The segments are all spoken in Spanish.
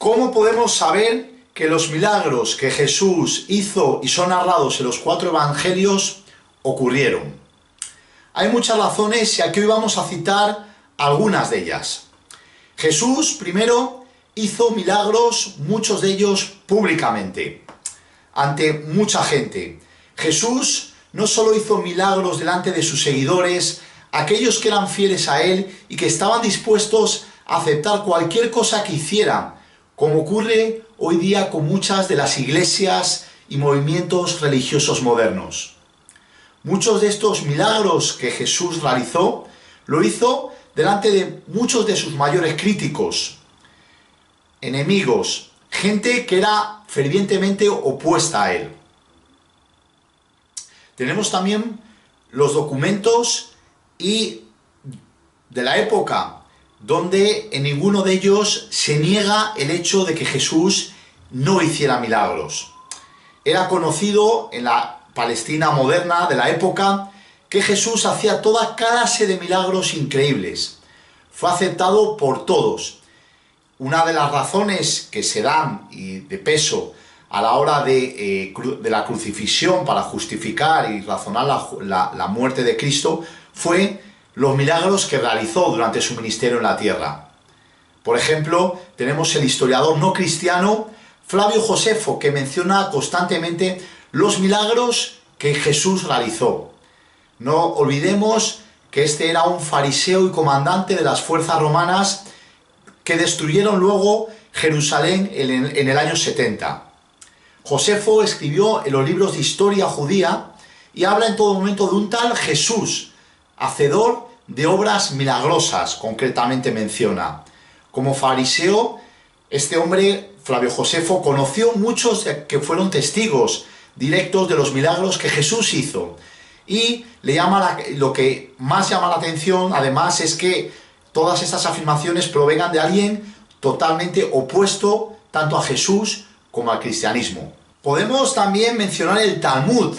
¿Cómo podemos saber que los milagros que Jesús hizo y son narrados en los 4 evangelios ocurrieron? Hay muchas razones y aquí hoy vamos a citar algunas de ellas. Jesús, primero, hizo milagros, muchos de ellos públicamente, ante mucha gente. Jesús no solo hizo milagros delante de sus seguidores, aquellos que eran fieles a él y que estaban dispuestos a aceptar cualquier cosa que hiciera, como ocurre hoy día con muchas de las iglesias y movimientos religiosos modernos. Muchos de estos milagros que Jesús realizó, lo hizo delante de muchos de sus mayores críticos, enemigos, gente que era fervientemente opuesta a él. Tenemos también los documentos de la época, donde en ninguno de ellos se niega el hecho de que Jesús no hiciera milagros. Era conocido en la Palestina moderna de la época que Jesús hacía toda clase de milagros increíbles. Fue aceptado por todos. Una de las razones que se dan y de peso a la hora de la crucifixión para justificar y razonar la muerte de Cristo fue los milagros que realizó durante su ministerio en la tierra. Por ejemplo, tenemos el historiador no cristiano Flavio Josefo, que menciona constantemente los milagros que Jesús realizó. No olvidemos que este era un fariseo y comandante de las fuerzas romanas que destruyeron luego Jerusalén en el año 70. Josefo escribió en los libros de historia judía y habla en todo momento de un tal Jesús, hacedor de obras milagrosas, concretamente menciona. Como fariseo, este hombre, Flavio Josefo, conoció muchos que fueron testigos directos de los milagros que Jesús hizo. Y lo que más llama la atención, además, es que todas estas afirmaciones provengan de alguien totalmente opuesto tanto a Jesús como al cristianismo. Podemos también mencionar el Talmud,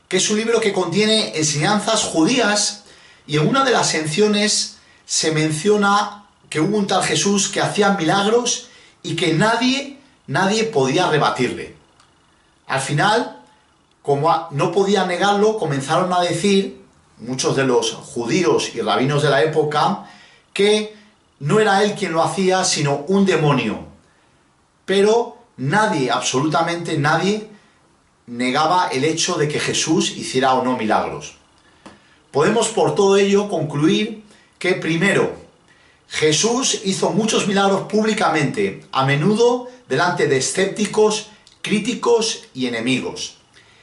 que es un libro que contiene enseñanzas judías, y en una de las secciones se menciona que hubo un tal Jesús que hacía milagros y que nadie podía rebatirle. Al final, como no podían negarlo, comenzaron a decir muchos de los judíos y rabinos de la época que no era él quien lo hacía, sino un demonio. Pero nadie, absolutamente nadie, negaba el hecho de que Jesús hiciera o no milagros. Podemos por todo ello concluir que, primero, Jesús hizo muchos milagros públicamente, a menudo delante de escépticos, críticos y enemigos.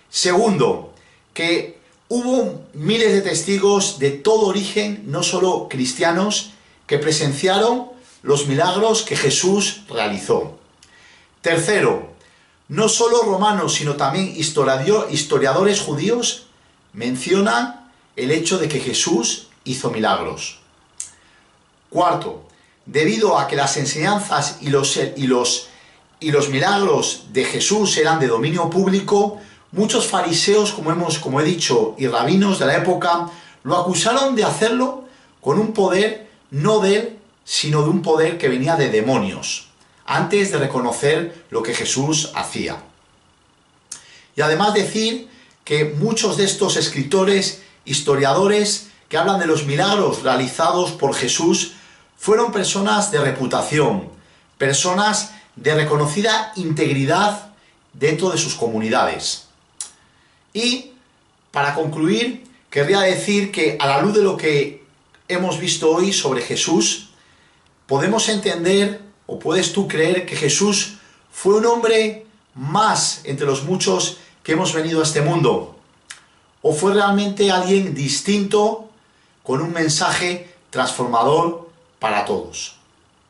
Segundo, que hubo miles de testigos de todo origen, no solo cristianos, que presenciaron los milagros que Jesús realizó. Tercero, no solo romanos, sino también historiadores judíos mencionan el hecho de que Jesús hizo milagros. Cuarto, debido a que las enseñanzas y los milagros de Jesús eran de dominio público, muchos fariseos, como he dicho, y rabinos de la época, lo acusaron de hacerlo con un poder no de él, sino de un poder que venía de demonios, antes de reconocer lo que Jesús hacía. Y además decir que muchos de estos escritores, historiadores, que hablan de los milagros realizados por Jesús, fueron personas de reputación, personas de reconocida integridad dentro de sus comunidades. Y, para concluir, querría decir que a la luz de lo que hemos visto hoy sobre Jesús, podemos entender, o puedes tú creer, que Jesús fue un hombre más entre los muchos que hemos venido a este mundo, o fue realmente alguien distinto con un mensaje transformador para todos.